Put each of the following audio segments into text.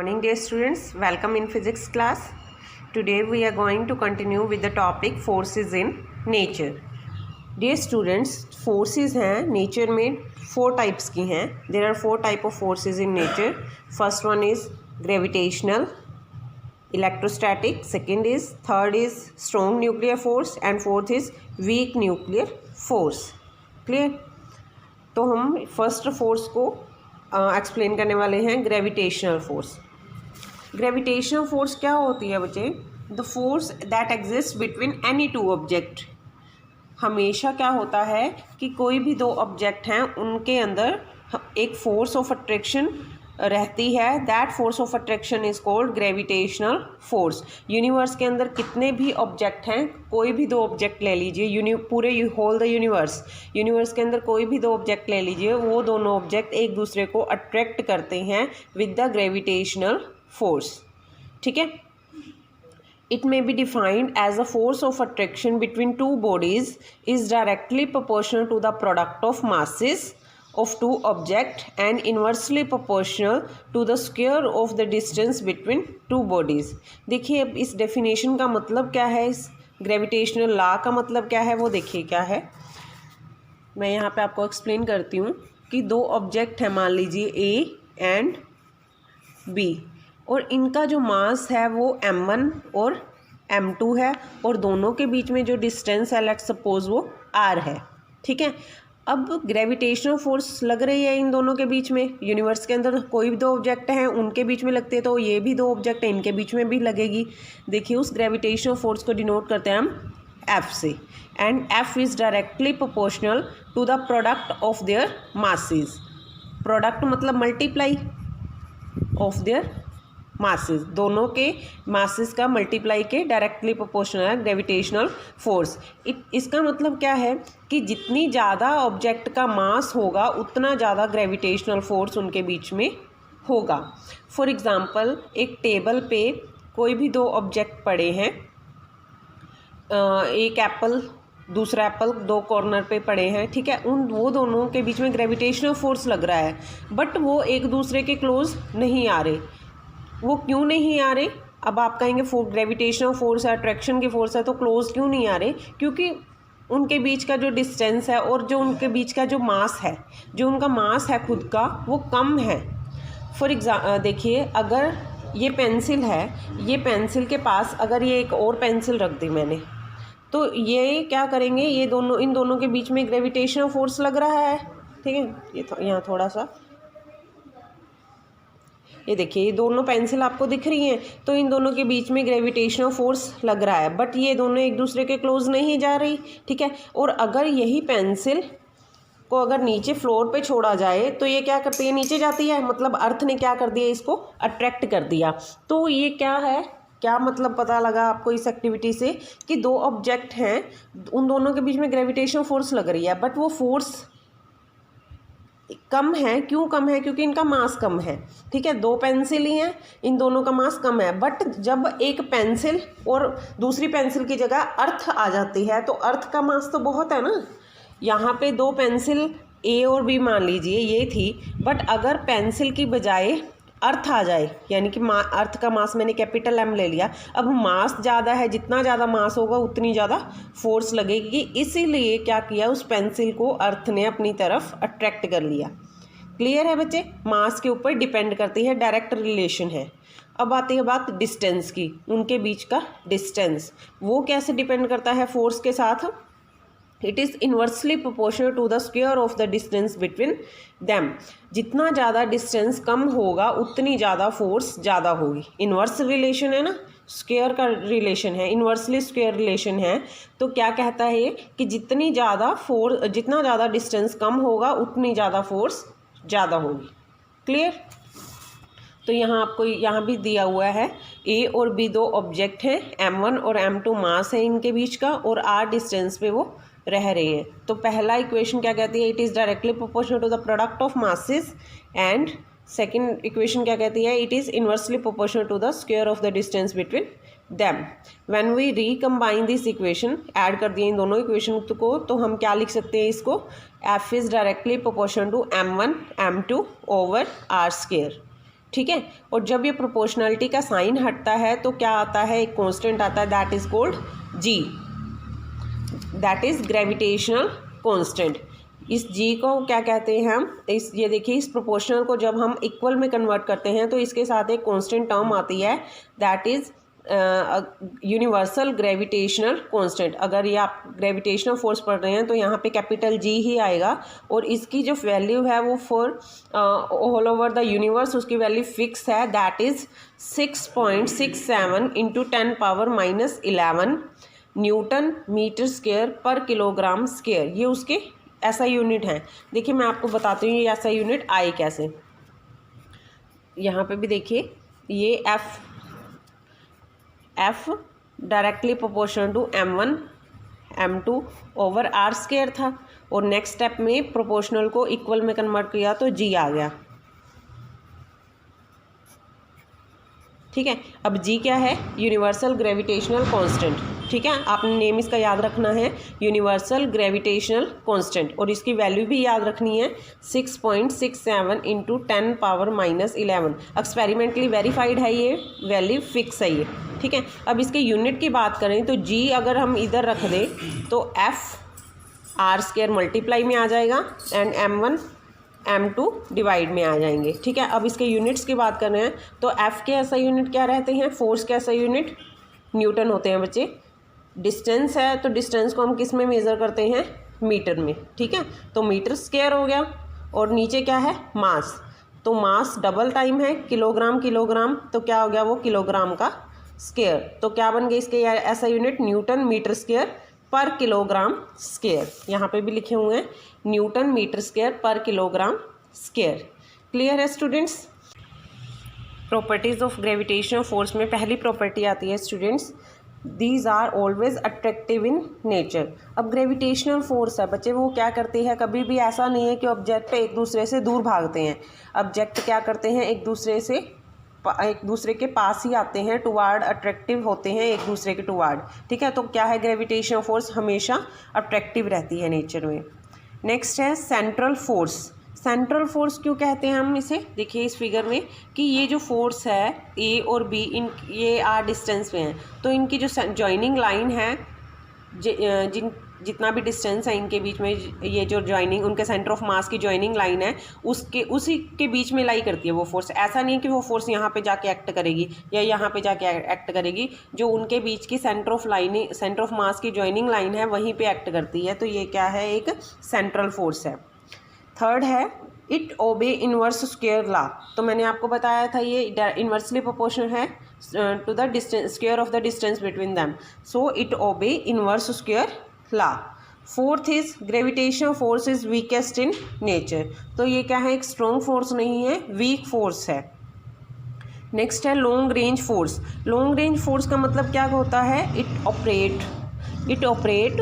Morning dear students, welcome in physics class. Today we are going to continue with the topic forces in nature. Dear students, forces हैं nature में 4 types की हैं. There are 4 type of forces in nature. First one is gravitational, electrostatic, second is, third is strong nuclear force and fourth is weak nuclear force. Clear? तो हम first force को explain करने वाले हैं gravitational force. Gravitational force क्या होती है बच्चे? The force that exist between any two object. हमेशा क्या होता है कि कोई भी दो ऑब्जेक्ट हैं उनके अंदर एक फोर्स ऑफ अट्रैक्शन रहती है. That force of attraction is called gravitational force. Universe के अंदर कितने भी ऑब्जेक्ट हैं, कोई भी दो ऑब्जेक्ट ले लीजिए, पूरे होल द यूनिवर्स के अंदर कोई भी दो ऑब्जेक्ट ले लीजिए, वो दोनों ऑब्जेक्ट एक दूसरे को अट्रैक्ट करते हैं विद द ग्रेविटेशनल फोर्स. ठीक है. It may be defined as a force of attraction between two bodies is directly proportional to the product of masses of two objects and inversely proportional to the square of the distance between two bodies. देखिए अब इस definition का मतलब क्या है, इस gravitational law का मतलब क्या है वो देखिए क्या है. मैं यहाँ पे आपको एक्सप्लेन करती हूँ कि दो ऑब्जेक्ट हैं, मान लीजिए A एंड B, और इनका जो मास है वो m1 और m2 है और दोनों के बीच में जो डिस्टेंस है लेट्स सपोज वो r है. ठीक है. अब ग्रेविटेशनल फोर्स लग रही है इन दोनों के बीच में. यूनिवर्स के अंदर कोई भी दो ऑब्जेक्ट हैं उनके बीच में लगते हैं, तो ये भी दो ऑब्जेक्ट हैं इनके बीच में भी लगेगी. देखिए उस ग्रेविटेशनल फोर्स को डिनोट करते हैं हम F से, and F is directly proportional to the product of their masses. Product मतलब मल्टीप्लाई ऑफ देयर मासेस, दोनों के मासेस का मल्टीप्लाई के डायरेक्टली प्रोपोर्शनल है ग्रेविटेशनल फोर्स. इसका मतलब क्या है कि जितनी ज़्यादा ऑब्जेक्ट का मास होगा उतना ज़्यादा ग्रेविटेशनल फोर्स उनके बीच में होगा. फॉर एग्ज़ाम्पल एक टेबल पे कोई भी दो ऑब्जेक्ट पड़े हैं, एक एप्पल दूसरा एप्पल दो कॉर्नर पे पड़े हैं. ठीक है. वो दोनों के बीच में ग्रेविटेशनल फोर्स लग रहा है, बट वो एक दूसरे के क्लोज नहीं आ रहे. वो क्यों नहीं आ रहे? अब आप कहेंगे ग्रेविटेशनल फोर्स है, अट्रैक्शन की फोर्स है, तो क्लोज क्यों नहीं आ रहे? क्योंकि उनके बीच का जो डिस्टेंस है और जो उनके बीच का जो मास है, जो उनका मास है खुद का, वो कम है. फॉर एग्जाम्पल देखिए, अगर ये पेंसिल है, ये पेंसिल के पास अगर ये एक और पेंसिल रख दी मैंने, तो ये क्या करेंगे, ये दोनों इन दोनों के बीच में ग्रेविटेशनल फोर्स लग रहा है. ठीक है. ये यहाँ थोड़ा सा ये देखिए, ये दोनों पेंसिल आपको दिख रही हैं, तो इन दोनों के बीच में ग्रेविटेशनल फोर्स लग रहा है, बट ये दोनों एक दूसरे के क्लोज नहीं जा रही. ठीक है. और अगर यही पेंसिल को अगर नीचे फ्लोर पे छोड़ा जाए तो ये क्या करती है, नीचे जाती है. मतलब अर्थ ने क्या कर दिया, इसको अट्रैक्ट कर दिया. तो ये क्या है, क्या मतलब पता लगा आपको इस एक्टिविटी से कि दो ऑब्जेक्ट हैं, उन दोनों के बीच में ग्रेविटेशनल फोर्स लग रही है, बट वो फोर्स कम है. क्यों कम है? क्योंकि इनका मास कम है. ठीक है. दो पेंसिल ही हैं, इन दोनों का मास कम है, बट जब एक पेंसिल और दूसरी पेंसिल की जगह अर्थ आ जाती है तो अर्थ का मास तो बहुत है ना. यहाँ पे दो पेंसिल A और B मान लीजिए ये थी, बट अगर पेंसिल की बजाय अर्थ आ जाए, यानी कि अर्थ का मास मैंने कैपिटल M ले लिया, अब मास ज़्यादा है, जितना ज़्यादा मास होगा उतनी ज़्यादा फोर्स लगेगी. इसीलिए क्या किया, उस पेंसिल को अर्थ ने अपनी तरफ अट्रैक्ट कर लिया. क्लियर है बच्चे? मास के ऊपर डिपेंड करती है, डायरेक्ट रिलेशन है. अब आती है बात डिस्टेंस की. उनके बीच का डिस्टेंस वो कैसे डिपेंड करता है फोर्स के साथ? It is inversely proportional to the square of the distance between them. जितना ज़्यादा डिस्टेंस कम होगा उतनी ज़्यादा फोर्स ज़्यादा होगी. इन्वर्स रिलेशन है ना, स्क्वायर का रिलेशन है, इन्वर्सली स्क्वायर रिलेशन है. तो क्या कहता है कि जितना ज़्यादा डिस्टेंस कम होगा उतनी ज़्यादा फोर्स ज़्यादा होगी. क्लियर? तो यहाँ आपको यहाँ भी दिया हुआ है A और B दो ऑब्जेक्ट हैं, m1 और m2 मास है इनके बीच का, और r डिस्टेंस पे वो रह रहे हैं. तो पहला इक्वेशन क्या कहती है, it is directly proportional to the product of masses, and second equation क्या कहती है, it is inversely proportional to the square of the distance between them. When we recombine this equation, add कर दिए इन दोनों equation को, तो हम क्या लिख सकते हैं इसको, F is directly proportional to m1 m2 over r square. ठीक है। और जब ये प्रोपोर्शनलिटी का साइन हटता है तो क्या आता है, एक कांस्टेंट आता है, that is called ji, that is gravitational constant. इस जी को क्या कहते हैं हम, इस ये देखिए इस प्रोपोर्शनल को जब हम इक्वल में कन्वर्ट करते हैं तो इसके साथ एक कांस्टेंट टर्म आती है, that is universal gravitational constant. अगर ये आप ग्रेविटेशनल फोर्स पढ़ रहे हैं तो यहाँ पे कैपिटल जी ही आएगा, और इसकी जो वैल्यू है वो for all over the universe उसकी वैल्यू फिक्स है, that is 6.67 into 10⁻⁻11 newton metre square per kilogram square. ये उसके ऐसा यूनिट है। देखिए मैं आपको बताती हूँ ये ऐसा यूनिट आए कैसे। यहाँ पे भी देखिए ये F directly proportional to m1 m2 over R square था, और नेक्स्ट स्टेप में प्रोपोर्शनल को इक्वल में कन्वर्ट किया तो जी आ गया। ठीक है, अब जी क्या है, यूनिवर्सल ग्रेविटेशनल कांस्टेंट। ठीक है, आपने नेम इसका याद रखना है, यूनिवर्सल ग्रेविटेशनल कांस्टेंट, और इसकी वैल्यू भी याद रखनी है 6.67 इंटू 10⁻⁻11। एक्सपेरिमेंटली वेरीफाइड है, ये वैल्यू फिक्स है ये। ठीक है, अब इसके यूनिट की बात करें तो जी अगर हम इधर रख दें तो एफ आर स्क्वायर मल्टीप्लाई में आ जाएगा एंड m1 m2 डिवाइड में आ जाएंगे। ठीक है, अब इसके यूनिट्स की बात कर रहे हैं तो एफ के ऐसा यूनिट क्या रहते हैं, फोर्स के ऐसा यूनिट न्यूटन होते हैं बच्चे। डिस्टेंस है तो डिस्टेंस को हम किस में मेज़र करते हैं, मीटर में। ठीक है, तो मीटर स्क्वायर हो गया, और नीचे क्या है, मास, तो मास डबल टाइम है किलोग्राम, किलोग्राम तो क्या हो गया वो किलोग्राम का स्क्वायर। तो क्या बन गया इसके ऐसा unit, newton metre square per kilogram square. यहाँ पे भी लिखे हुए हैं newton metre square per kilogram square. Clear है students. Properties of gravitational force में पहली प्रॉपर्टी आती है students, these are always attractive in nature. अब ग्रेविटेशनल फोर्स है बच्चे, वो क्या करती है, कभी भी ऐसा नहीं है कि ऑब्जेक्ट एक दूसरे से दूर भागते हैं। ऑब्जेक्ट क्या करते हैं, एक दूसरे के पास ही आते हैं, टुवार्ड अट्रैक्टिव होते हैं एक दूसरे के टुवार्ड। ठीक है, तो क्या है, ग्रेविटेशनल फोर्स हमेशा अट्रैक्टिव रहती है नेचर में। नेक्स्ट है सेंट्रल फोर्स। सेंट्रल फोर्स क्यों कहते हैं हम इसे, देखिए इस फिगर में कि ये जो फोर्स है ए और बी, इन ये आर डिस्टेंस में है, तो इनकी जो जॉइनिंग लाइन है, जितना भी डिस्टेंस है इनके बीच में, ये जो जॉइनिंग उनके सेंटर ऑफ मास की जॉइनिंग लाइन है उसी के बीच में लाई करती है वो फोर्स। ऐसा नहीं है कि वो फोर्स यहाँ पे जाके एक्ट करेगी या यहाँ पे जाके एक्ट करेगी, जो उनके बीच की सेंटर ऑफ मास की जॉइनिंग लाइन है वहीं पे एक्ट करती है। तो ये क्या है, एक सेंट्रल फोर्स है। थर्ड है it obey inverse square law. तो मैंने आपको बताया था ये इनवर्सली प्रोपोर्शनल है to the distance square of the distance between them, so it obey inverse square law. Fourth is gravitational force is weakest in nature. तो ये क्या है, एक स्ट्रॉन्ग फोर्स नहीं है, वीक फोर्स है। नेक्स्ट है long range force. Long range force का मतलब क्या होता है, it operate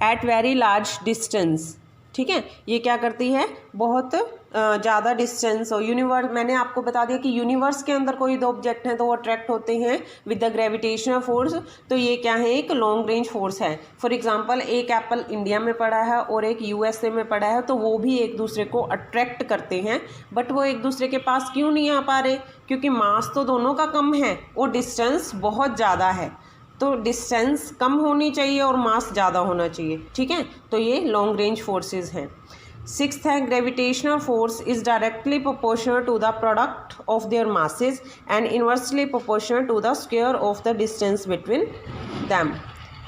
at very large distance. ठीक है, ये क्या करती है, बहुत ज़्यादा डिस्टेंस हो। यूनिवर्स, मैंने आपको बता दिया कि यूनिवर्स के अंदर कोई दो ऑब्जेक्ट हैं तो वो अट्रैक्ट होते हैं विद द ग्रेविटेशनल फोर्स। तो ये क्या है, एक लॉन्ग रेंज फोर्स है। फॉर एग्जांपल एक एप्पल इंडिया में पड़ा है और एक यूएसए में पड़ा है, तो वो भी एक दूसरे को अट्रैक्ट करते हैं, बट वो एक दूसरे के पास क्यों नहीं आ पा रहे, क्योंकि मास तो दोनों का कम है और डिस्टेंस बहुत ज़्यादा है। तो डिस्टेंस कम होनी चाहिए और मास ज़्यादा होना चाहिए। ठीक है, तो ये लॉन्ग रेंज फोर्सेस हैं। सिक्स्थ है gravitational force is directly proportional to the product of their masses and inversely proportional to the square of the distance between them.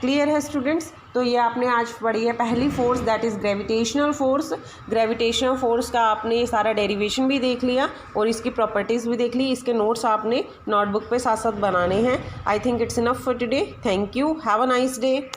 Clear है स्टूडेंट्स। तो ये आपने आज पढ़ी है पहली force, that is gravitational force. Gravitational force का आपने ये सारा डेरिवेशन भी देख लिया और इसकी प्रॉपर्टीज़ भी देख ली। इसके नोट्स आपने नोटबुक पे साथ साथ बनाने हैं। I think it's enough for today. Thank you, have a nice day.